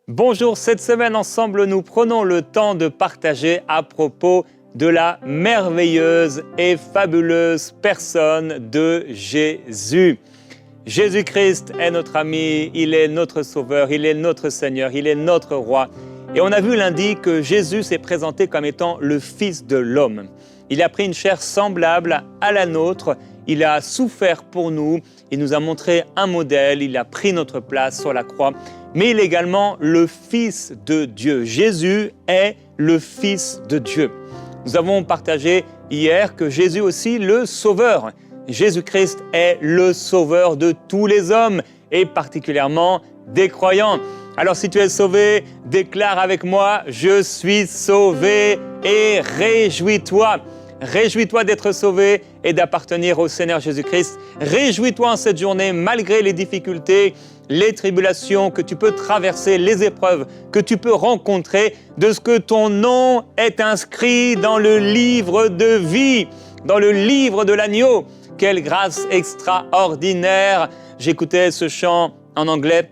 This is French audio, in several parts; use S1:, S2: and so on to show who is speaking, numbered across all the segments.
S1: Bonjour, cette semaine ensemble, nous prenons le temps de partager à propos de la merveilleuse et fabuleuse personne de Jésus. Jésus-Christ est notre ami, il est notre sauveur, il est notre Seigneur, il est notre roi. Et on a vu lundi que Jésus s'est présenté comme étant le Fils de l'homme. Il a pris une chair semblable à la nôtre, il a souffert pour nous, il nous a montré un modèle, il a pris notre place sur la croix, mais il est également le Fils de Dieu. Jésus est le Fils de Dieu. Nous avons partagé hier que Jésus aussi le Sauveur. Jésus-Christ est le Sauveur de tous les hommes et particulièrement des croyants. Alors si tu es sauvé, déclare avec moi « Je suis sauvé » et réjouis-toi. Réjouis-toi d'être sauvé et d'appartenir au Seigneur Jésus-Christ. Réjouis-toi en cette journée malgré les difficultés, les tribulations que tu peux traverser, les épreuves que tu peux rencontrer, de ce que ton nom est inscrit dans le livre de vie, dans le livre de l'agneau. Quelle grâce extraordinaire! J'écoutais ce chant en anglais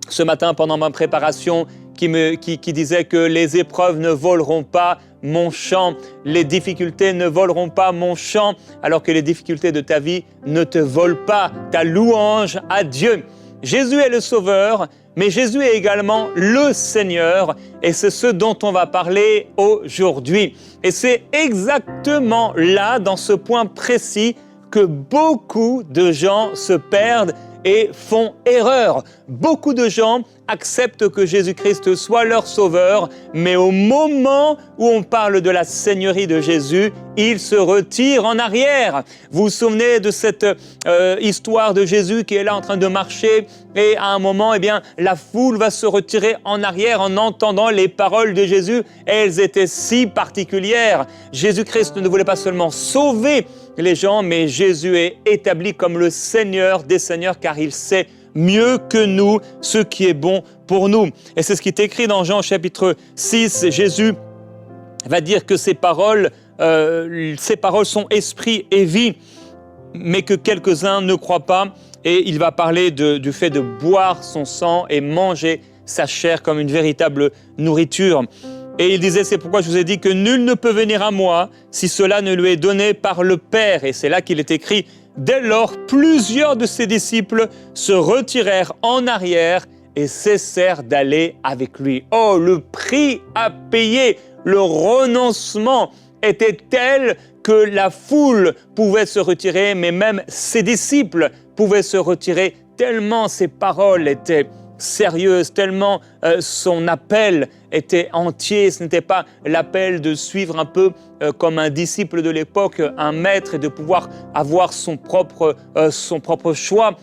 S1: ce matin pendant ma préparation qui disait que les épreuves ne voleront pas mon chant, les difficultés ne voleront pas mon chant, alors que les difficultés de ta vie ne te volent pas ta louange à Dieu. Jésus est le Sauveur, mais Jésus est également le Seigneur, et c'est ce dont on va parler aujourd'hui. Et c'est exactement là, dans ce point précis, que beaucoup de gens se perdent et font erreur. Beaucoup de gens acceptent que Jésus-Christ soit leur sauveur, mais au moment où on parle de la Seigneurie de Jésus, ils se retirent en arrière. Vous vous souvenez de cette histoire de Jésus qui est là en train de marcher et à un moment, la foule va se retirer en arrière en entendant les paroles de Jésus et elles étaient si particulières. Jésus-Christ ne voulait pas seulement sauver les gens, mais Jésus est établi comme le Seigneur des Seigneurs car il sait mieux que nous ce qui est bon pour nous. Et c'est ce qui est écrit dans Jean chapitre 6. Jésus va dire que ces paroles sont esprit et vie, mais que quelques-uns ne croient pas. Et il va parler du fait de boire son sang et manger sa chair comme une véritable nourriture. Et il disait, c'est pourquoi je vous ai dit que nul ne peut venir à moi si cela ne lui est donné par le Père. Et c'est là qu'il est écrit, dès lors, plusieurs de ses disciples se retirèrent en arrière et cessèrent d'aller avec lui. Oh, le prix à payer, le renoncement était tel que la foule pouvait se retirer, mais même ses disciples pouvaient se retirer tellement ses paroles étaient sérieuse, tellement son appel était entier. Ce n'était pas l'appel de suivre un peu comme un disciple de l'époque, un maître, et de pouvoir avoir son propre choix,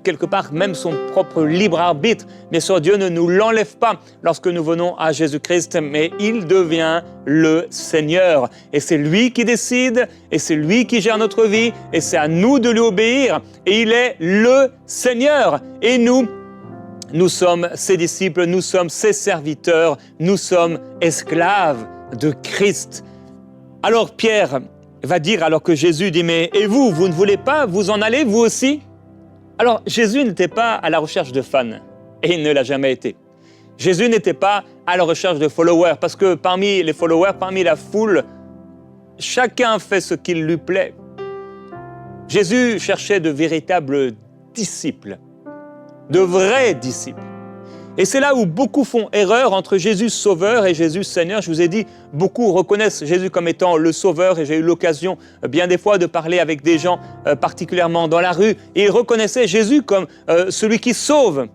S1: quelque part même son propre libre arbitre. Bien sûr, Dieu ne nous l'enlève pas lorsque nous venons à Jésus-Christ, mais il devient le Seigneur. Et c'est lui qui décide, et c'est lui qui gère notre vie, et c'est à nous de lui obéir. Et il est le Seigneur. Et nous sommes ses disciples, nous sommes ses serviteurs, nous sommes esclaves de Christ. Alors Pierre va dire, alors que Jésus dit, mais et vous ne voulez pas vous en aller, vous aussi? Alors Jésus n'était pas à la recherche de fans, et il ne l'a jamais été. Jésus n'était pas à la recherche de followers, parce que parmi les followers, parmi la foule, chacun fait ce qu'il lui plaît. Jésus cherchait de véritables disciples, de vrais disciples. Et c'est là où beaucoup font erreur entre Jésus Sauveur et Jésus Seigneur. Je vous ai dit, beaucoup reconnaissent Jésus comme étant le Sauveur, et j'ai eu l'occasion bien des fois de parler avec des gens, particulièrement dans la rue, et ils reconnaissaient Jésus comme celui qui sauve.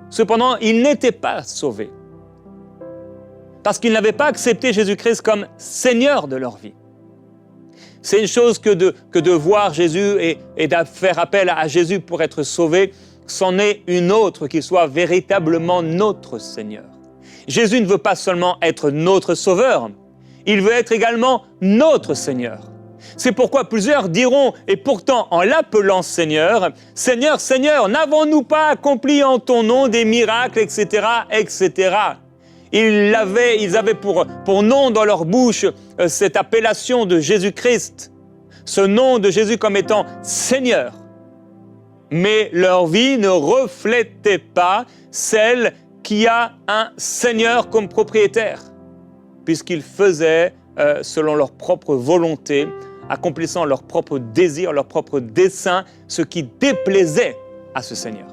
S1: Cependant, ils n'étaient pas sauvés, parce qu'ils n'avaient pas accepté Jésus-Christ comme Seigneur de leur vie. C'est une chose que de voir Jésus et de faire appel à Jésus pour être sauvé. C'en est une autre qui soit véritablement notre Seigneur. Jésus ne veut pas seulement être notre Sauveur, il veut être également notre Seigneur. C'est pourquoi plusieurs diront, et pourtant en l'appelant Seigneur, « Seigneur, Seigneur, n'avons-nous pas accompli en ton nom des miracles, etc. etc. » Ils avaient pour nom dans leur bouche cette appellation de Jésus-Christ, ce nom de Jésus comme étant Seigneur. Mais leur vie ne reflétait pas celle qui a un Seigneur comme propriétaire, puisqu'ils faisaient selon leur propre volonté, accomplissant leurs propres désirs, leurs propres desseins, ce qui déplaisait à ce Seigneur.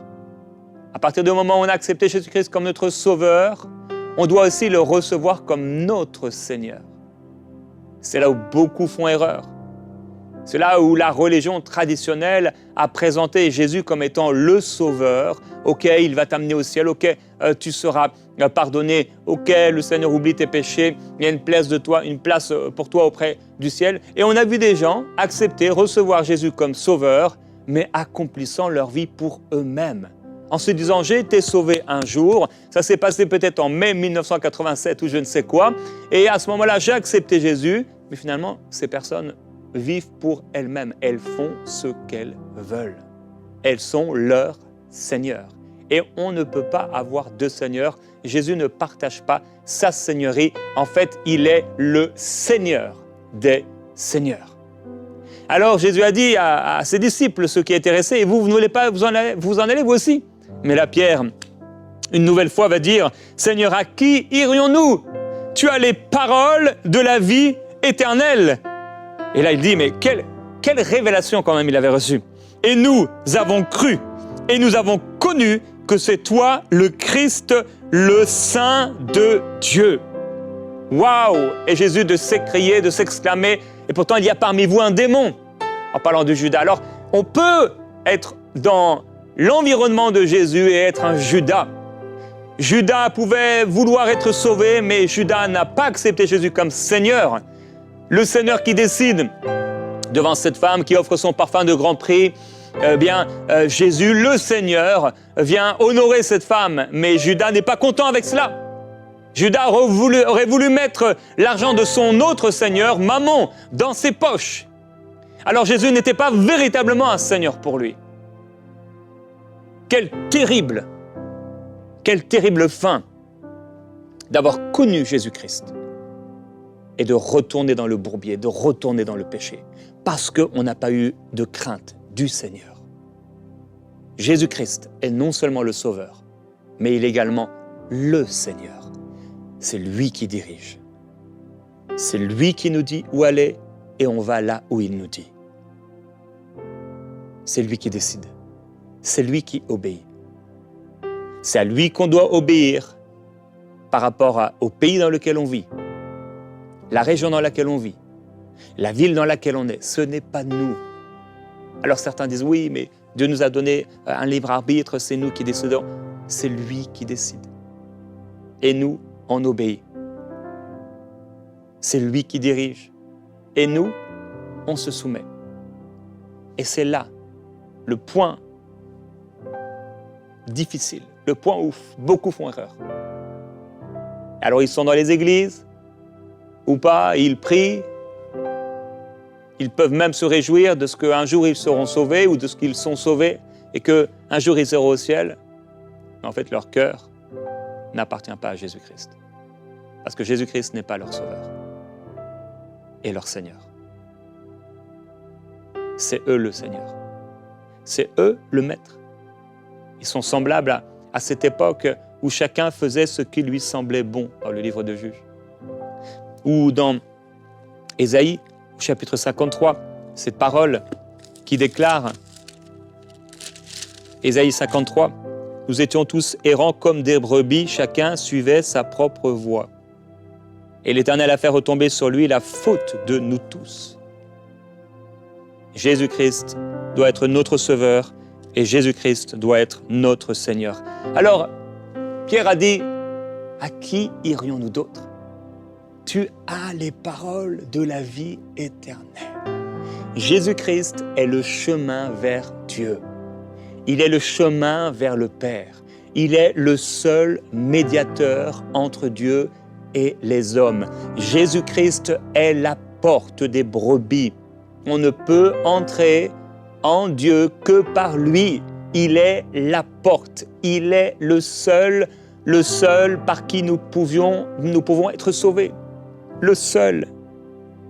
S1: À partir du moment où on a accepté Jésus-Christ comme notre Sauveur, on doit aussi le recevoir comme notre Seigneur. C'est là où beaucoup font erreur. C'est là où la religion traditionnelle a présenté Jésus comme étant le Sauveur. Ok, il va t'amener au ciel. Ok, tu seras pardonné. Ok, le Seigneur oublie tes péchés. Il y a une place pour toi auprès du ciel. Et on a vu des gens accepter, recevoir Jésus comme Sauveur, mais accomplissant leur vie pour eux-mêmes. En se disant, j'ai été sauvé un jour. Ça s'est passé peut-être en mai 1987 ou je ne sais quoi. Et à ce moment-là, j'ai accepté Jésus. Mais finalement, ces personnes vivent pour elles-mêmes. Elles font ce qu'elles veulent. Elles sont leur Seigneur. Et on ne peut pas avoir deux seigneurs. Jésus ne partage pas sa seigneurie. En fait, il est le Seigneur des seigneurs. Alors Jésus a dit à ses disciples, ceux qui étaient restés, et vous ne voulez pas vous en aller vous aussi. Mais là, Pierre, une nouvelle fois, va dire, Seigneur, à qui irions-nous? Tu as les paroles de la vie éternelle. Et là, il dit, mais quelle révélation quand même il avait reçue. Et nous avons cru, et nous avons connu que c'est toi, le Christ, le Saint de Dieu. Waouh! Et Jésus de s'écrier, de s'exclamer, et pourtant il y a parmi vous un démon, en parlant de Judas. Alors, on peut être dans l'environnement de Jésus et être un Judas. Judas pouvait vouloir être sauvé, mais Judas n'a pas accepté Jésus comme Seigneur. Le Seigneur qui décide devant cette femme qui offre son parfum de grand prix, Jésus, le Seigneur, vient honorer cette femme, mais Judas n'est pas content avec cela. Judas aurait voulu mettre l'argent de son autre Seigneur, Mammon, dans ses poches. Alors Jésus n'était pas véritablement un Seigneur pour lui. Quelle terrible fin d'avoir connu Jésus-Christ et de retourner dans le bourbier, de retourner dans le péché, parce qu'on n'a pas eu de crainte du Seigneur. Jésus-Christ est non seulement le Sauveur, mais il est également le Seigneur. C'est lui qui dirige. C'est lui qui nous dit où aller et on va là où il nous dit. C'est lui qui décide. C'est lui qui obéit. C'est à lui qu'on doit obéir par rapport au pays dans lequel on vit, la région dans laquelle on vit, la ville dans laquelle on est. Ce n'est pas nous. Alors certains disent, oui, mais Dieu nous a donné un libre arbitre, c'est nous qui décidons. C'est lui qui décide. Et nous, on obéit. C'est lui qui dirige. Et nous, on se soumet. Et c'est là le point difficile, le point où beaucoup font erreur. Alors ils sont dans les églises, ou pas, ils prient, ils peuvent même se réjouir de ce qu'un jour ils seront sauvés, ou de ce qu'ils sont sauvés, et qu'un jour ils seront au ciel. Mais en fait, leur cœur n'appartient pas à Jésus-Christ. Parce que Jésus-Christ n'est pas leur sauveur et leur Seigneur. C'est eux le Seigneur. C'est eux le Maître. Ils sont semblables à cette époque où chacun faisait ce qui lui semblait bon, dans le livre de Juges. Ou dans Ésaïe, au chapitre 53, cette parole qui déclare, Ésaïe 53, « Nous étions tous errants comme des brebis, chacun suivait sa propre voie. Et l'Éternel a fait retomber sur lui la faute de nous tous. » Jésus-Christ doit être notre Sauveur et Jésus-Christ doit être notre Seigneur. Alors, Pierre a dit, à qui irions-nous d'autres? Tu as les paroles de la vie éternelle. Jésus-Christ est le chemin vers Dieu. Il est le chemin vers le Père. Il est le seul médiateur entre Dieu et les hommes. Jésus-Christ est la porte des brebis. On ne peut entrer en Dieu que par lui. Il est la porte. Il est le seul par qui nous pouvons être sauvés. Le seul,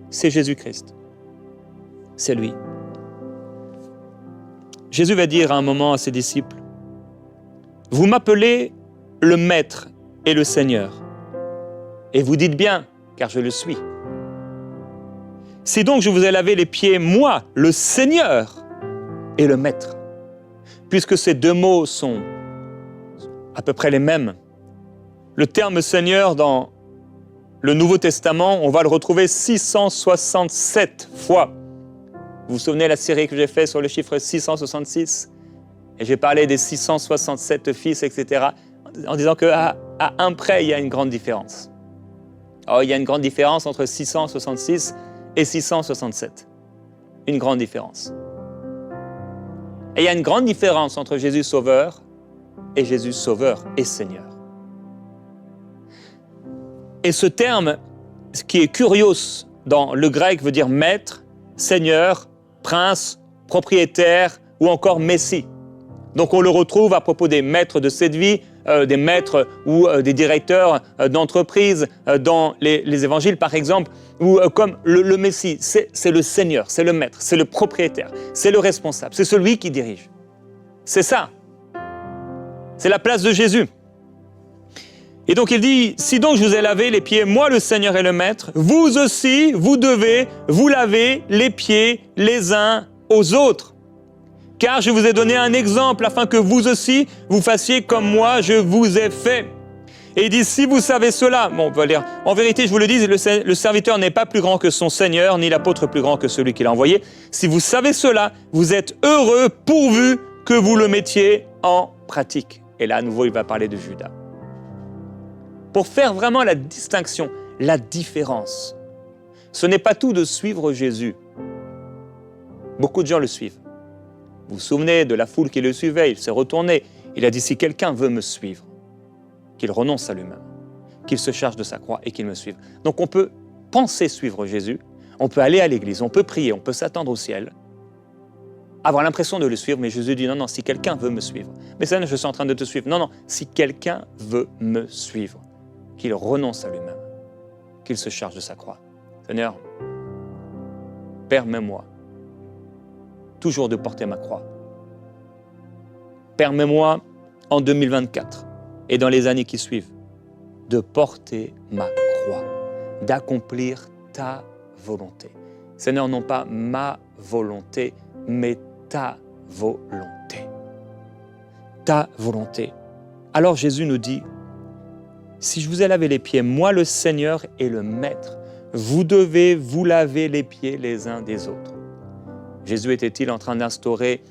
S1: c'est Jésus-Christ. C'est lui. Jésus va dire à un moment à ses disciples, « Vous m'appelez le Maître et le Seigneur. Et vous dites bien, car je le suis. Si donc je vous ai lavé les pieds, moi, le Seigneur et le Maître, puisque ces deux mots sont à peu près les mêmes, le terme Seigneur dans le Nouveau Testament, on va le retrouver 667 fois. Vous vous souvenez de la série que j'ai faite sur le chiffre 666 ? Et j'ai parlé des 667 fils, etc., en disant qu'à un près, il y a une grande différence. Alors, il y a une grande différence entre 666 et 667. Une grande différence. Et il y a une grande différence entre Jésus Sauveur et Jésus Sauveur et Seigneur. Et ce terme, ce qui est kurios dans le grec, veut dire maître, seigneur, prince, propriétaire ou encore messie. Donc on le retrouve à propos des maîtres de cette vie, des maîtres ou des directeurs d'entreprise dans les évangiles par exemple, ou comme le Messie, c'est le Seigneur, c'est le maître, c'est le propriétaire, c'est le responsable, c'est celui qui dirige. C'est ça. C'est la place de Jésus. Et donc il dit, si donc je vous ai lavé les pieds, moi le Seigneur et le Maître, vous aussi, vous devez vous laver les pieds les uns aux autres. Car je vous ai donné un exemple afin que vous aussi, vous fassiez comme moi je vous ai fait. Et il dit, si vous savez cela, bon, on va lire, en vérité, je vous le dis, le serviteur n'est pas plus grand que son Seigneur, ni l'apôtre plus grand que celui qui l'a envoyé. Si vous savez cela, vous êtes heureux pourvu que vous le mettiez en pratique. Et là, à nouveau, il va parler de Judas. Pour faire vraiment la distinction, la différence. Ce n'est pas tout de suivre Jésus. Beaucoup de gens le suivent. Vous vous souvenez de la foule qui le suivait, il s'est retourné. Il a dit, si quelqu'un veut me suivre, qu'il renonce à lui-même, qu'il se charge de sa croix et qu'il me suive. Donc on peut penser suivre Jésus, on peut aller à l'église, on peut prier, on peut s'attendre au ciel, avoir l'impression de le suivre, mais Jésus dit, non, non, si quelqu'un veut me suivre. Mais ça, je suis en train de te suivre. Non, non, si quelqu'un veut me suivre, qu'il renonce à lui-même, qu'il se charge de sa croix. Seigneur, permets-moi toujours de porter ma croix. Permets-moi en 2024 et dans les années qui suivent de porter ma croix, d'accomplir ta volonté. Seigneur, non pas ma volonté, mais ta volonté. Ta volonté. Alors Jésus nous dit, si je vous ai lavé les pieds, moi le Seigneur et le Maître, vous devez vous laver les pieds les uns des autres. Jésus était-il en train d'instaurer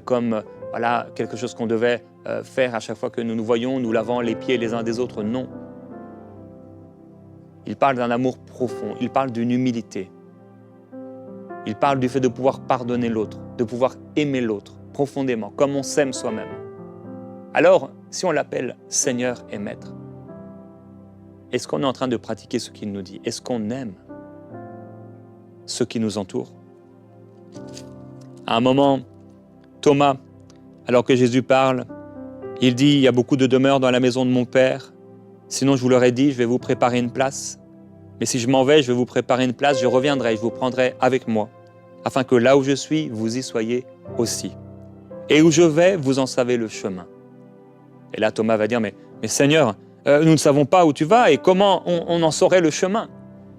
S1: comme quelque chose qu'on devait faire à chaque fois que nous nous voyons, nous lavant les pieds les uns des autres? Non. Il parle d'un amour profond, il parle d'une humilité. Il parle du fait de pouvoir pardonner l'autre, de pouvoir aimer l'autre profondément, comme on s'aime soi-même. Alors, si on l'appelle Seigneur et Maître, est-ce qu'on est en train de pratiquer ce qu'il nous dit? Est-ce qu'on aime ceux qui nous entourent? À un moment, Thomas, alors que Jésus parle, il dit, il y a beaucoup de demeures dans la maison de mon Père, sinon je vous l'aurais dit, je vais vous préparer une place. Mais si je m'en vais, je vais vous préparer une place, je reviendrai, je vous prendrai avec moi, afin que là où je suis, vous y soyez aussi. Et où je vais, vous en savez le chemin. Et là, Thomas va dire, mais Seigneur, nous ne savons pas où tu vas et comment on en saurait le chemin.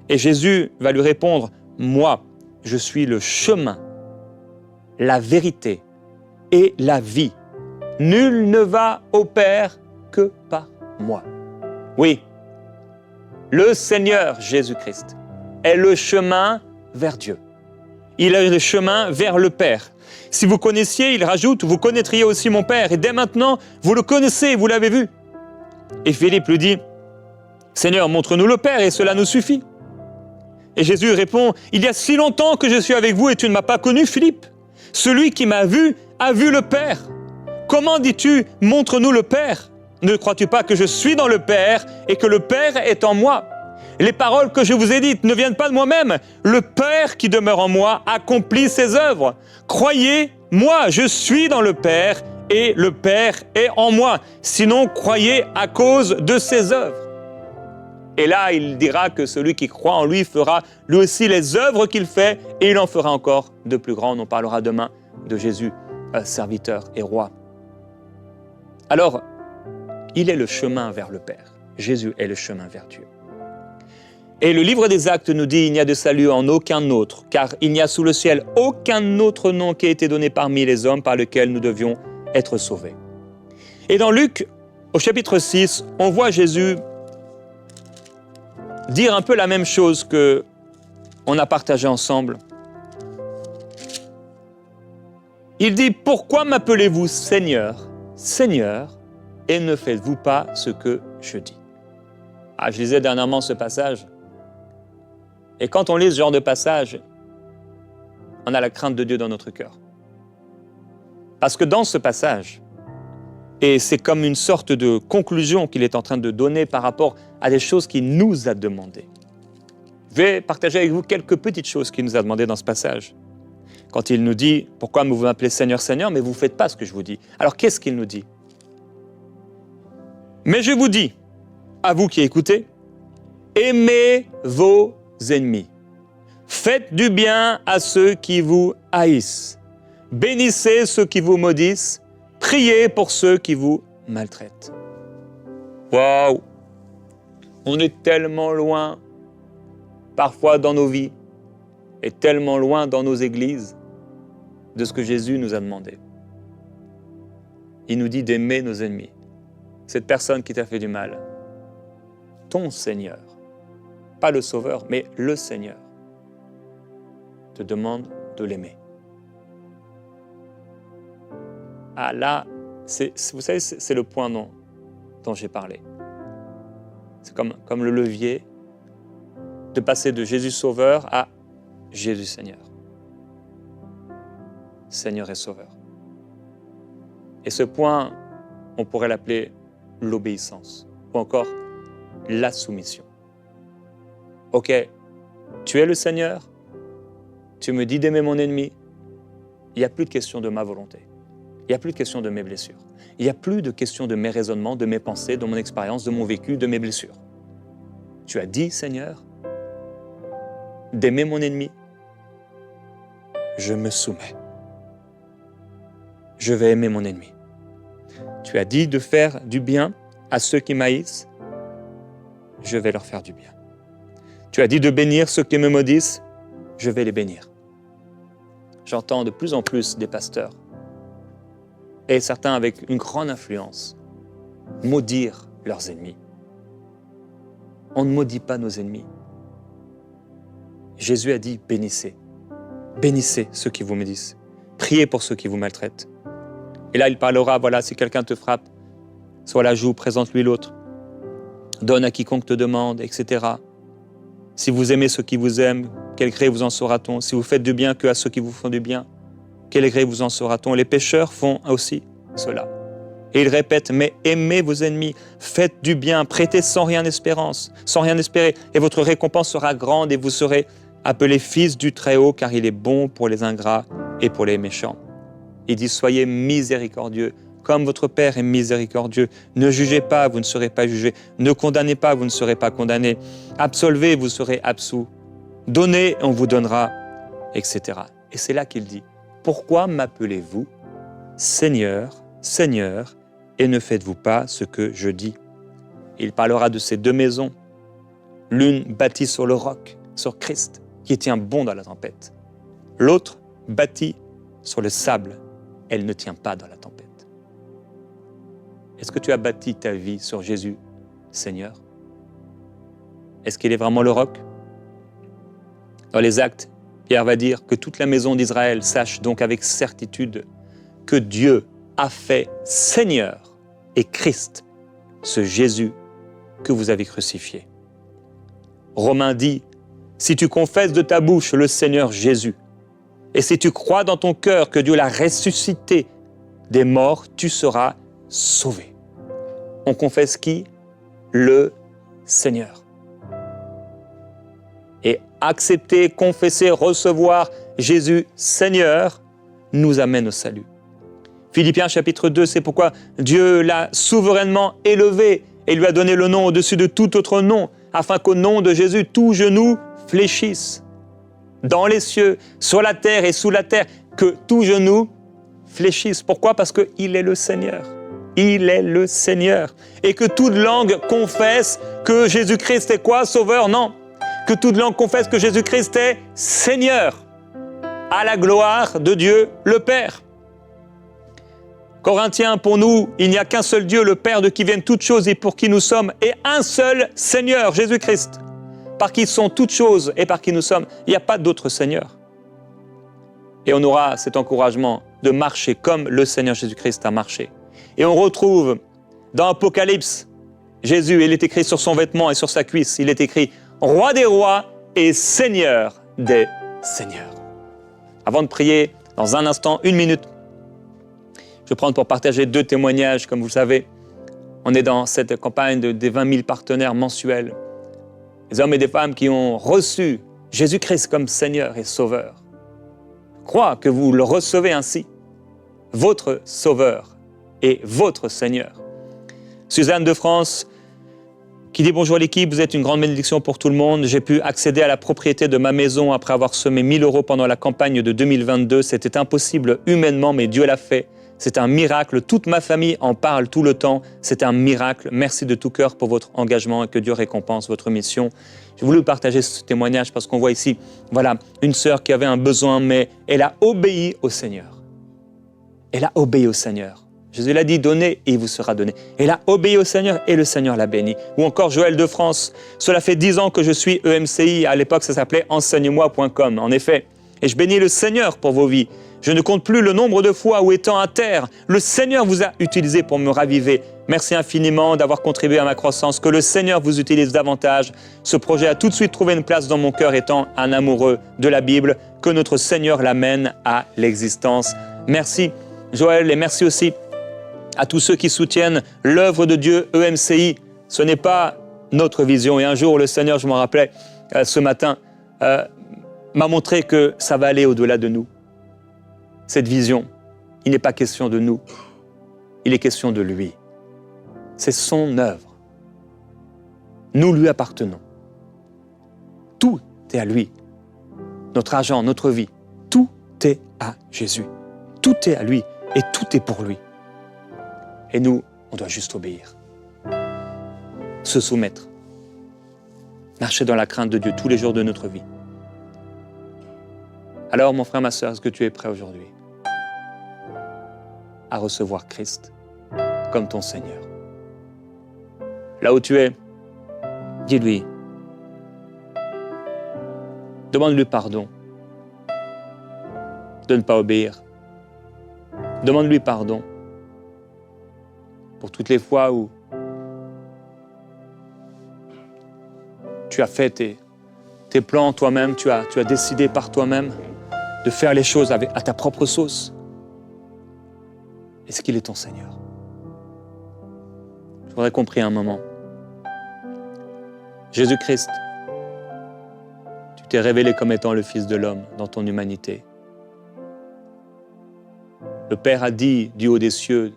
S1: Et Jésus va lui répondre, moi, je suis le chemin, la vérité et la vie. Nul ne va au Père que par moi. Oui, le Seigneur Jésus-Christ est le chemin vers Dieu. Il est le chemin vers le Père. Si vous connaissiez, il rajoute, vous connaîtriez aussi mon Père. Et dès maintenant, vous le connaissez, vous l'avez vu. Et Philippe lui dit, Seigneur, montre-nous le Père et cela nous suffit. Et Jésus répond, il y a si longtemps que je suis avec vous et tu ne m'as pas connu, Philippe. Celui qui m'a vu a vu le Père. Comment dis-tu, montre-nous le Père? Ne crois-tu pas que je suis dans le Père et que le Père est en moi? Les paroles que je vous ai dites ne viennent pas de moi-même. Le Père qui demeure en moi accomplit ses œuvres. Croyez, moi, je suis dans le Père et le Père est en moi. Sinon, croyez à cause de ses œuvres. Et là, il dira que celui qui croit en lui fera lui aussi les œuvres qu'il fait et il en fera encore de plus grandes. On parlera demain de Jésus, serviteur et roi. Alors, Il est le chemin vers le Père. Jésus est le chemin vers Dieu. Et le livre des Actes nous dit, il n'y a de salut en aucun autre, car il n'y a sous le ciel aucun autre nom qui ait été donné parmi les hommes par lequel nous devions être sauvés. Et dans Luc, au chapitre 6, on voit Jésus dire un peu la même chose qu'on a partagé ensemble. Il dit, « Pourquoi m'appelez-vous Seigneur, Seigneur, et ne faites-vous pas ce que je dis ?» Je lisais dernièrement ce passage. Et quand on lit ce genre de passage, on a la crainte de Dieu dans notre cœur. Parce que dans ce passage, et c'est comme une sorte de conclusion qu'il est en train de donner par rapport à des choses qu'il nous a demandées. Je vais partager avec vous quelques petites choses qu'il nous a demandées dans ce passage. Quand il nous dit « Pourquoi vous m'appelez Seigneur, Seigneur, mais vous ne faites pas ce que je vous dis ?» Alors qu'est-ce qu'il nous dit ? « Mais je vous dis, à vous qui écoutez, aimez vos ennemis. Faites du bien à ceux qui vous haïssent. Bénissez ceux qui vous maudissent. Priez pour ceux qui vous maltraitent. » Waouh! On est tellement loin, parfois dans nos vies, et tellement loin dans nos églises, de ce que Jésus nous a demandé. Il nous dit d'aimer nos ennemis. Cette personne qui t'a fait du mal, ton Seigneur, pas le Sauveur, mais le Seigneur, te demande de l'aimer. Là, vous savez, c'est le point dont j'ai parlé. C'est comme le levier de passer de Jésus Sauveur à Jésus Seigneur. Seigneur et Sauveur. Et ce point, on pourrait l'appeler l'obéissance, ou encore la soumission. Ok, tu es le Seigneur, tu me dis d'aimer mon ennemi, il n'y a plus de question de ma volonté, il n'y a plus de question de mes blessures, il n'y a plus de question de mes raisonnements, de mes pensées, de mon expérience, de mon vécu, de mes blessures. Tu as dit, Seigneur, d'aimer mon ennemi, je me soumets. Je vais aimer mon ennemi. Tu as dit de faire du bien à ceux qui m'haïssent, je vais leur faire du bien. Tu as dit de bénir ceux qui me maudissent, je vais les bénir. J'entends de plus en plus des pasteurs, et certains avec une grande influence, maudire leurs ennemis. On ne maudit pas nos ennemis. Jésus a dit, bénissez. Bénissez ceux qui vous maudissent. Priez pour ceux qui vous maltraitent. Et là, il parlera, voilà, si quelqu'un te frappe, sur la joue, présente-lui l'autre. Donne à quiconque te demande, etc. Si vous aimez ceux qui vous aiment, quel gré vous en saura-t-on? Si vous faites du bien que à ceux qui vous font du bien, quel gré vous en saura-t-on? Les pécheurs font aussi cela. Et il répète, mais aimez vos ennemis, faites du bien, prêtez sans rien espérer, et votre récompense sera grande et vous serez appelés fils du Très-Haut, car il est bon pour les ingrats et pour les méchants. Il dit, soyez miséricordieux, comme votre Père est miséricordieux. Ne jugez pas, vous ne serez pas jugés. Ne condamnez pas, vous ne serez pas condamnés. Absolvez, vous serez absous. Donnez, on vous donnera, etc. Et c'est là qu'il dit, pourquoi m'appelez-vous Seigneur, Seigneur, et ne faites-vous pas ce que je dis? Il parlera de ces deux maisons, l'une bâtie sur le roc, sur Christ, qui tient bon dans la tempête. L'autre bâtie sur le sable, elle ne tient pas dans la tempête. Est-ce que tu as bâti ta vie sur Jésus, Seigneur? Est-ce qu'il est vraiment le roc? Dans les Actes, Pierre va dire que toute la maison d'Israël sache donc avec certitude que Dieu a fait Seigneur et Christ, ce Jésus que vous avez crucifié. Romains dit, si tu confesses de ta bouche le Seigneur Jésus, et si tu crois dans ton cœur que Dieu l'a ressuscité des morts, tu seras sauvé. On confesse qui? Le Seigneur. Et accepter, confesser, recevoir Jésus Seigneur nous amène au salut. Philippiens chapitre 2, c'est pourquoi Dieu l'a souverainement élevé et lui a donné le nom au-dessus de tout autre nom, afin qu'au nom de Jésus, tout genou fléchisse. Dans les cieux, sur la terre et sous la terre, que tout genou fléchisse. Pourquoi? Parce qu'il est le Seigneur. il est le Seigneur. Et que toute langue confesse que Jésus-Christ est quoi? Sauveur? Non. Que toute langue confesse que Jésus-Christ est Seigneur, à la gloire de Dieu le Père. Corinthiens, pour nous, il n'y a qu'un seul Dieu, le Père, de qui viennent toutes choses et pour qui nous sommes, et un seul Seigneur, Jésus-Christ, par qui sont toutes choses et par qui nous sommes. Il n'y a pas d'autre Seigneur. Et on aura cet encouragement de marcher comme le Seigneur Jésus-Christ a marché. Et on retrouve dans Apocalypse, Jésus, il est écrit sur son vêtement et sur sa cuisse, il est écrit « Roi des rois et Seigneur des seigneurs ». Avant de prier, dans un instant, 1 minute, je vais prendre pour partager 2 témoignages. Comme vous le savez, on est dans cette campagne des 20 000 partenaires mensuels. Des hommes et des femmes qui ont reçu Jésus-Christ comme Seigneur et Sauveur. Je crois que vous le recevez ainsi, votre Sauveur et votre Seigneur. Suzanne de France qui dit « Bonjour l'équipe, vous êtes une grande bénédiction pour tout le monde. J'ai pu accéder à la propriété de ma maison après avoir semé 1 000 € pendant la campagne de 2022. C'était impossible humainement, mais Dieu l'a fait. C'est un miracle. Toute ma famille en parle tout le temps. C'est un miracle. Merci de tout cœur pour votre engagement et que Dieu récompense votre mission. » J'ai voulu partager ce témoignage parce qu'on voit ici, voilà, une sœur qui avait un besoin, mais elle a obéi au Seigneur. Elle a obéi au Seigneur. Jésus l'a dit, donnez et il vous sera donné. Elle a obéi au Seigneur et le Seigneur l'a béni. Ou encore Joël de France, cela fait 10 ans que je suis EMCI, à l'époque ça s'appelait enseigne-moi.com. En effet, et je bénis le Seigneur pour vos vies. Je ne compte plus le nombre de fois où étant à terre, le Seigneur vous a utilisé pour me raviver. Merci infiniment d'avoir contribué à ma croissance, que le Seigneur vous utilise davantage. Ce projet a tout de suite trouvé une place dans mon cœur étant un amoureux de la Bible, que notre Seigneur l'amène à l'existence. Merci Joël et merci aussi à tous ceux qui soutiennent l'œuvre de Dieu EMCI. Ce n'est pas notre vision. Et un jour, le Seigneur, je m'en rappelais ce matin, m'a montré que ça va aller au-delà de nous. Cette vision, il n'est pas question de nous, il est question de lui. C'est son œuvre. Nous lui appartenons. Tout est à lui. Notre argent, notre vie, tout est à Jésus. Tout est à lui et tout est pour lui. Et nous, on doit juste obéir, se soumettre, marcher dans la crainte de Dieu tous les jours de notre vie. Alors, mon frère, ma sœur, est-ce que tu es prêt aujourd'hui à recevoir Christ comme ton Seigneur? Là où tu es, dis-lui, demande-lui pardon de ne pas obéir. Demande-lui pardon pour toutes les fois où tu as fait tes plans toi-même, tu as décidé par toi-même de faire les choses à ta propre sauce. Est-ce qu'il est ton Seigneur? Je voudrais qu'on prie un moment. Jésus-Christ, tu t'es révélé comme étant le Fils de l'homme dans ton humanité. Le Père a dit du haut des cieux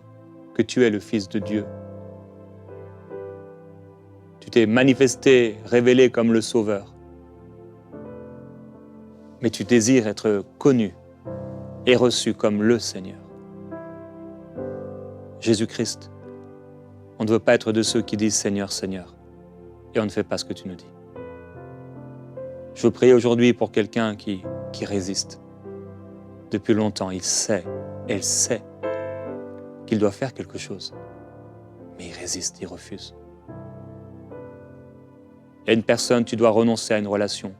S1: que tu es le Fils de Dieu. Tu t'es manifesté, révélé comme le Sauveur. Mais tu désires être connu et reçu comme le Seigneur. Jésus-Christ, on ne veut pas être de ceux qui disent Seigneur, Seigneur, et on ne fait pas ce que tu nous dis. Je veux prier aujourd'hui pour quelqu'un qui résiste. Depuis longtemps, il sait, elle sait qu'il doit faire quelque chose, mais il résiste, il refuse. Il y a une personne, tu dois renoncer à une relation.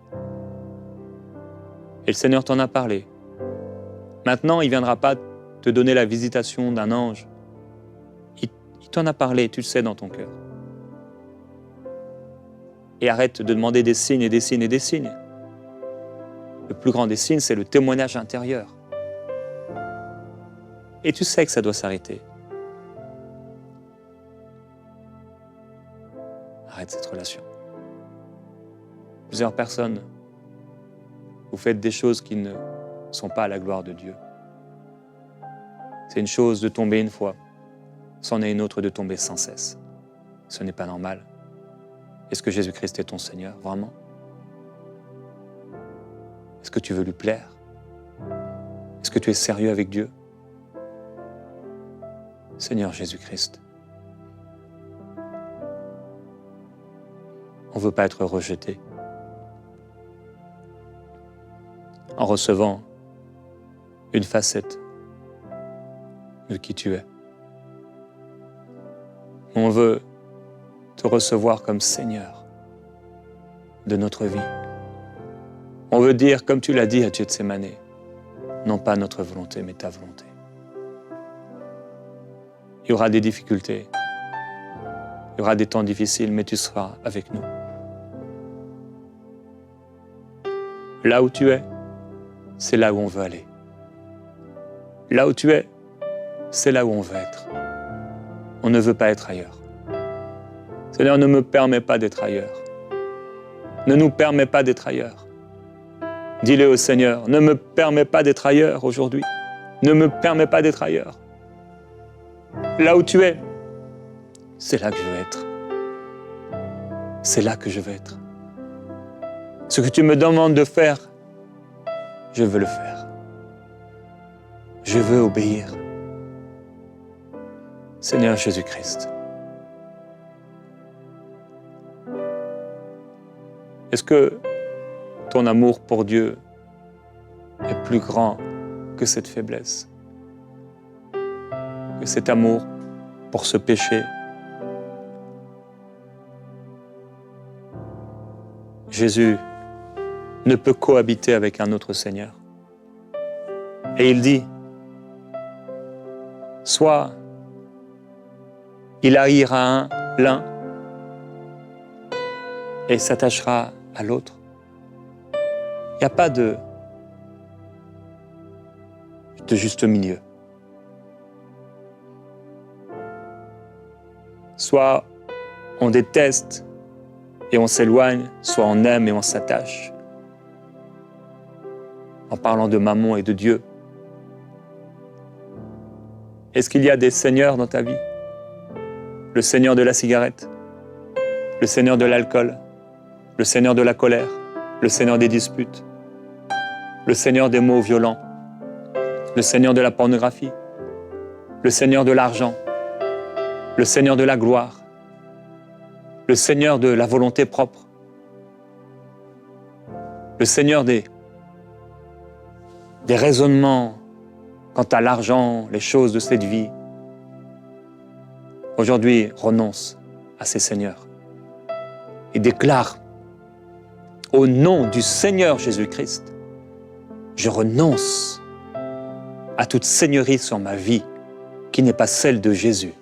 S1: Et le Seigneur t'en a parlé. Maintenant, il ne viendra pas te donner la visitation d'un ange. Il t'en a parlé, tu le sais dans ton cœur. Et arrête de demander des signes et des signes et des signes. Le plus grand des signes, c'est le témoignage intérieur. Et tu sais que ça doit s'arrêter. Arrête cette relation. Plusieurs personnes, vous faites des choses qui ne sont pas à la gloire de Dieu. C'est une chose de tomber une fois, c'en est une autre de tomber sans cesse. Ce n'est pas normal. Est-ce que Jésus-Christ est ton Seigneur, vraiment? Est-ce que tu veux lui plaire? Est-ce que tu es sérieux avec Dieu? Seigneur Jésus-Christ, on ne veut pas être rejeté. En recevant une facette de qui tu es. On veut te recevoir comme Seigneur de notre vie. On veut dire, comme tu l'as dit à Gethsémane, non pas notre volonté, mais ta volonté. Il y aura des difficultés, il y aura des temps difficiles, mais tu seras avec nous. Là où tu es, c'est là où on veut aller. Là où tu es, c'est là où on veut être. On ne veut pas être ailleurs. Seigneur, ne me permets pas d'être ailleurs. Ne nous permets pas d'être ailleurs. Dis-le au Seigneur, ne me permets pas d'être ailleurs aujourd'hui. Ne me permets pas d'être ailleurs. Là où tu es, c'est là que je veux être. C'est là que je veux être. Ce que tu me demandes de faire, je veux le faire. Je veux obéir. Seigneur Jésus-Christ, est-ce que ton amour pour Dieu est plus grand que cette faiblesse, que cet amour pour ce péché? Jésus ne peut cohabiter avec un autre Seigneur. Et il dit, soit il haïra l'un et s'attachera à l'autre. Il n'y a pas de juste milieu. Soit on déteste et on s'éloigne, soit on aime et on s'attache. En parlant de Mammon et de Dieu. Est-ce qu'il y a des seigneurs dans ta vie? Le seigneur de la cigarette, le seigneur de l'alcool, le seigneur de la colère, le seigneur des disputes, le seigneur des mots violents, le seigneur de la pornographie, le seigneur de l'argent, le seigneur de la gloire, le seigneur de la volonté propre, le seigneur des raisonnements quant à l'argent, les choses de cette vie. Aujourd'hui, renonce à ces seigneurs et déclare au nom du Seigneur Jésus-Christ, je renonce à toute seigneurie sur ma vie qui n'est pas celle de Jésus.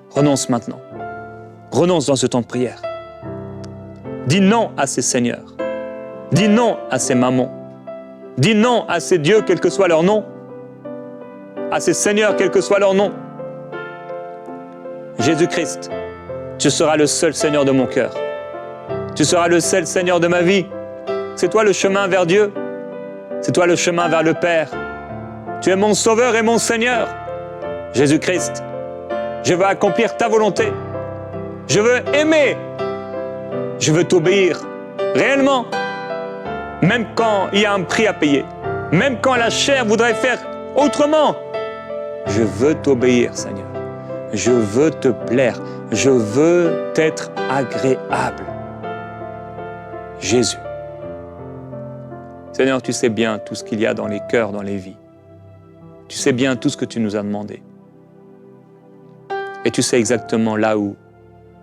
S1: Renonce maintenant. Renonce dans ce temps de prière. Dis non à ces seigneurs. Dis non à ces mammons. Dis non à ces dieux, quel que soit leur nom. À ces seigneurs, quel que soit leur nom. Jésus-Christ, tu seras le seul Seigneur de mon cœur. Tu seras le seul Seigneur de ma vie. C'est toi le chemin vers Dieu. C'est toi le chemin vers le Père. Tu es mon Sauveur et mon Seigneur. Jésus-Christ, je veux accomplir ta volonté. Je veux aimer. Je veux t'obéir réellement. Même quand il y a un prix à payer. Même quand la chair voudrait faire autrement. Je veux t'obéir, Seigneur. Je veux te plaire. Je veux t'être agréable. Jésus. Seigneur, tu sais bien tout ce qu'il y a dans les cœurs, dans les vies. Tu sais bien tout ce que tu nous as demandé. Et tu sais exactement là où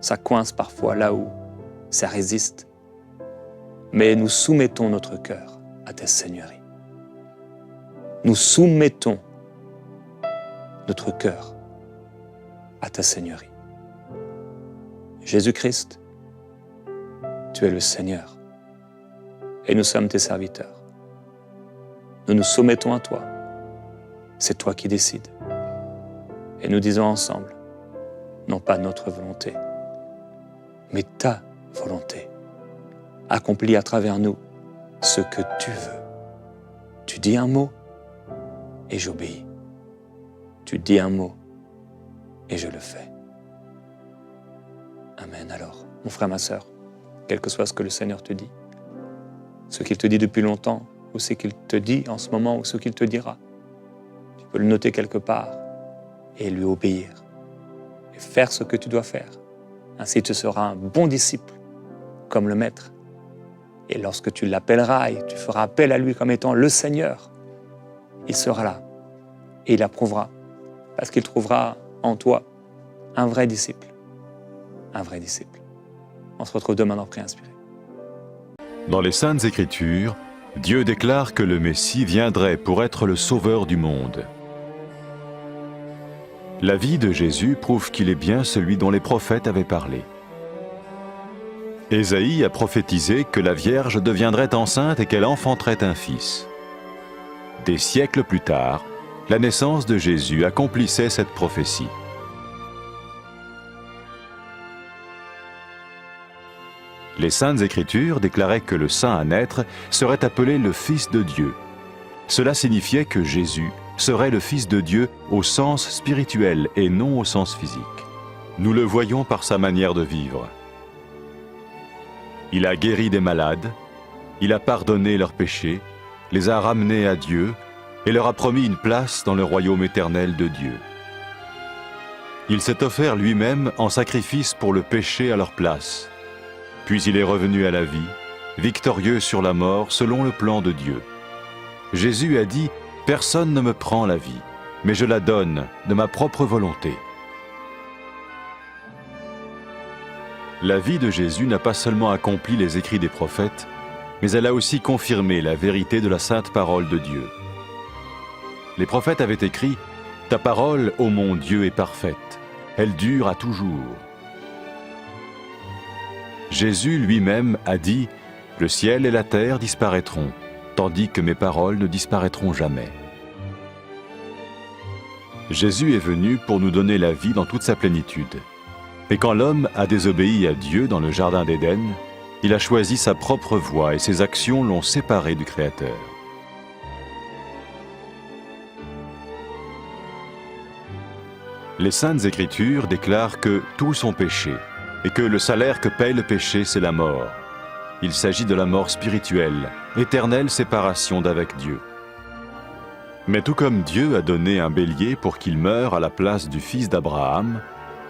S1: ça coince parfois, là où ça résiste. Mais nous soumettons notre cœur à ta Seigneurie. Nous soumettons notre cœur à ta Seigneurie. Jésus-Christ, tu es le Seigneur et nous sommes tes serviteurs. Nous nous soumettons à toi. C'est toi qui décides. Et nous disons ensemble, non pas notre volonté, mais ta volonté. Accomplis à travers nous ce que tu veux. Tu dis un mot et j'obéis. Tu dis un mot et je le fais. Amen. Alors, mon frère, ma sœur, quel que soit ce que le Seigneur te dit, ce qu'il te dit depuis longtemps, ou ce qu'il te dit en ce moment, ou ce qu'il te dira, tu peux le noter quelque part et lui obéir. Et faire ce que tu dois faire. Ainsi tu seras un bon disciple, comme le Maître. Et lorsque tu l'appelleras et tu feras appel à lui comme étant le Seigneur, il sera là et il approuvera, parce qu'il trouvera en toi un vrai disciple. Un vrai disciple. On se retrouve demain dans Prière inspirée.
S2: Dans les Saintes Écritures, Dieu déclare que le Messie viendrait pour être le sauveur du monde. La vie de Jésus prouve qu'il est bien celui dont les prophètes avaient parlé. Ésaïe a prophétisé que la Vierge deviendrait enceinte et qu'elle enfanterait un fils. Des siècles plus tard, la naissance de Jésus accomplissait cette prophétie. Les Saintes Écritures déclaraient que le saint à naître serait appelé le Fils de Dieu. Cela signifiait que Jésus serait le Fils de Dieu au sens spirituel et non au sens physique. Nous le voyons par sa manière de vivre. Il a guéri des malades, il a pardonné leurs péchés, les a ramenés à Dieu et leur a promis une place dans le royaume éternel de Dieu. Il s'est offert lui-même en sacrifice pour le péché à leur place. Puis il est revenu à la vie, victorieux sur la mort selon le plan de Dieu. Jésus a dit « Personne ne me prend la vie, mais je la donne de ma propre volonté. » La vie de Jésus n'a pas seulement accompli les écrits des prophètes, mais elle a aussi confirmé la vérité de la sainte parole de Dieu. Les prophètes avaient écrit « Ta parole, ô mon Dieu, est parfaite, elle dure à toujours. » Jésus lui-même a dit « Le ciel et la terre disparaîtront, tandis que mes paroles ne disparaîtront jamais. » Jésus est venu pour nous donner la vie dans toute sa plénitude. Et quand l'homme a désobéi à Dieu dans le jardin d'Éden, il a choisi sa propre voie et ses actions l'ont séparé du Créateur. Les Saintes Écritures déclarent que tous ont péché et que le salaire que paye le péché, c'est la mort. Il s'agit de la mort spirituelle, éternelle séparation d'avec Dieu. Mais tout comme Dieu a donné un bélier pour qu'il meure à la place du fils d'Abraham,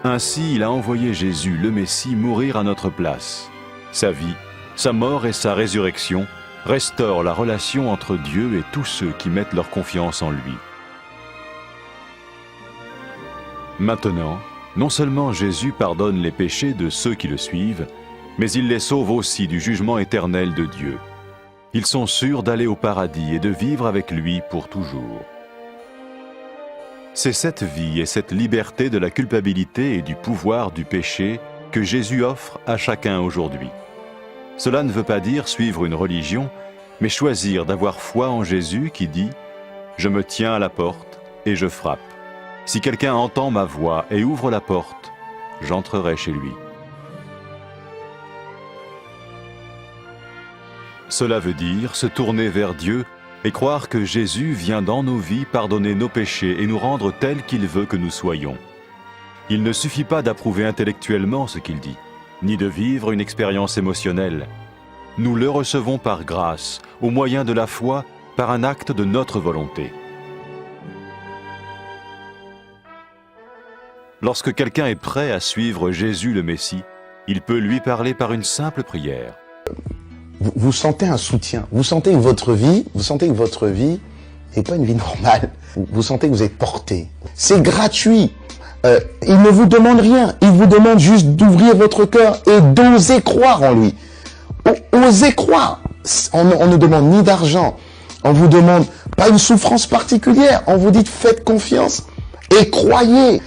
S2: ainsi il a envoyé Jésus, le Messie, mourir à notre place. Sa vie, sa mort et sa résurrection restaurent la relation entre Dieu et tous ceux qui mettent leur confiance en lui. Maintenant, non seulement Jésus pardonne les péchés de ceux qui le suivent, mais il les sauve aussi du jugement éternel de Dieu. Ils sont sûrs d'aller au paradis et de vivre avec lui pour toujours. C'est cette vie et cette liberté de la culpabilité et du pouvoir du péché que Jésus offre à chacun aujourd'hui. Cela ne veut pas dire suivre une religion, mais choisir d'avoir foi en Jésus qui dit « Je me tiens à la porte et je frappe. Si quelqu'un entend ma voix et ouvre la porte, j'entrerai chez lui. » Cela veut dire se tourner vers Dieu et croire que Jésus vient dans nos vies pardonner nos péchés et nous rendre tels qu'il veut que nous soyons. Il ne suffit pas d'approuver intellectuellement ce qu'il dit, ni de vivre une expérience émotionnelle. Nous le recevons par grâce, au moyen de la foi, par un acte de notre volonté. Lorsque quelqu'un est prêt à suivre Jésus le Messie, il peut lui parler par une simple prière.
S3: Vous sentez un soutien, vous sentez que votre vie n'est pas une vie normale. Vous sentez que vous êtes porté. C'est gratuit. Il ne vous demande rien. Il vous demande juste d'ouvrir votre cœur et d'oser croire en lui. Osez croire. On ne demande ni d'argent. On vous demande pas une souffrance particulière. On vous dit faites confiance et croyez.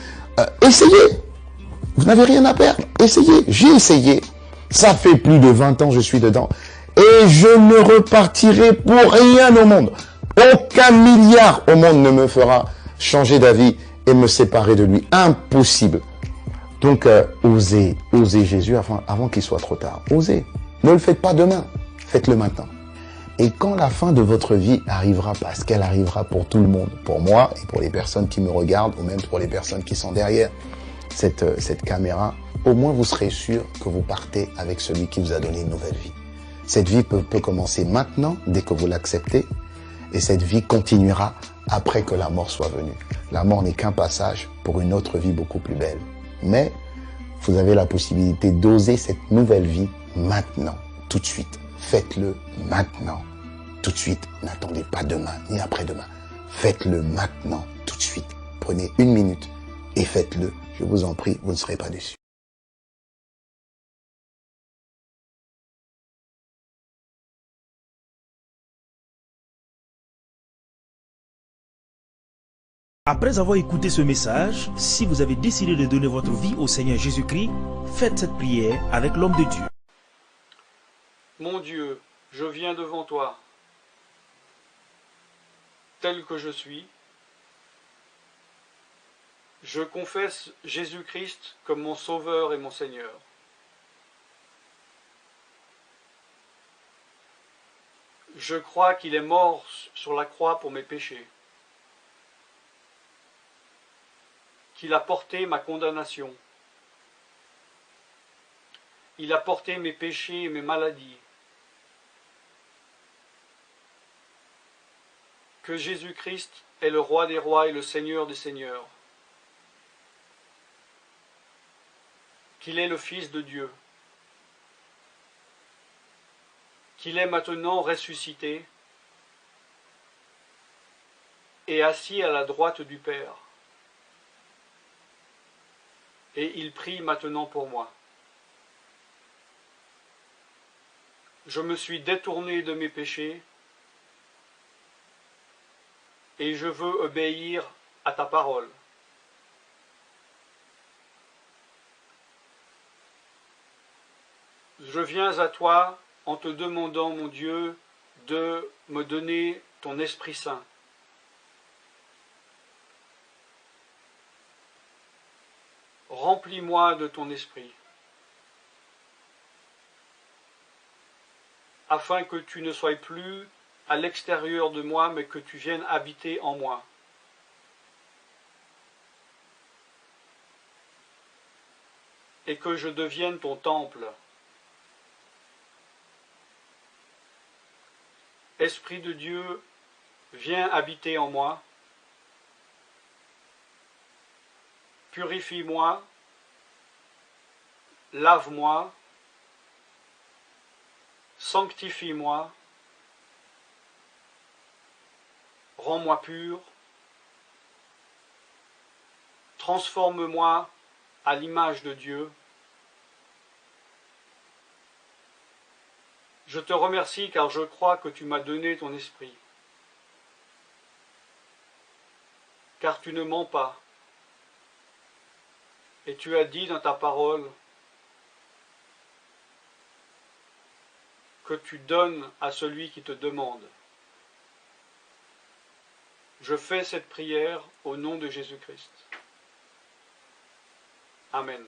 S3: Essayez. Vous n'avez rien à perdre. Essayez. J'ai essayé. Ça fait plus de 20 ans que je suis dedans. Et je ne repartirai pour rien au monde. Aucun milliard au monde ne me fera changer d'avis et me séparer de lui. Impossible. Donc, osez Jésus avant qu'il soit trop tard. Osez. Ne le faites pas demain. Faites-le maintenant. Et quand la fin de votre vie arrivera, parce qu'elle arrivera pour tout le monde, pour moi et pour les personnes qui me regardent, ou même pour les personnes qui sont derrière cette caméra, au moins vous serez sûr que vous partez avec celui qui vous a donné une nouvelle vie. Cette vie peut commencer maintenant, dès que vous l'acceptez, et cette vie continuera après que la mort soit venue. La mort n'est qu'un passage pour une autre vie beaucoup plus belle. Mais vous avez la possibilité d'oser cette nouvelle vie maintenant, tout de suite. Faites-le maintenant, tout de suite. N'attendez pas demain ni après-demain. Faites-le maintenant, tout de suite. Prenez 1 minute et faites-le. Je vous en prie, vous ne serez pas déçus.
S4: Après avoir écouté ce message, si vous avez décidé de donner votre vie au Seigneur Jésus-Christ, faites cette prière avec l'homme de Dieu.
S5: Mon Dieu, je viens devant toi, tel que je suis. Je confesse Jésus-Christ comme mon Sauveur et mon Seigneur. Je crois qu'il est mort sur la croix pour mes péchés, qu'il a porté ma condamnation. Il a porté mes péchés et mes maladies. Que Jésus-Christ est le Roi des rois et le Seigneur des seigneurs. Qu'il est le Fils de Dieu. Qu'il est maintenant ressuscité et assis à la droite du Père. Et il prie maintenant pour moi. Je me suis détourné de mes péchés et je veux obéir à ta parole. Je viens à toi en te demandant, mon Dieu, de me donner ton Esprit Saint. Remplis-moi de ton esprit, afin que tu ne sois plus à l'extérieur de moi, mais que tu viennes habiter en moi. Et que je devienne ton temple. Esprit de Dieu, viens habiter en moi. Purifie-moi, lave-moi, sanctifie-moi, rends-moi pur, transforme-moi à l'image de Dieu. Je te remercie car je crois que tu m'as donné ton esprit, car tu ne mens pas. Et tu as dit dans ta parole que tu donnes à celui qui te demande. Je fais cette prière au nom de Jésus-Christ. Amen.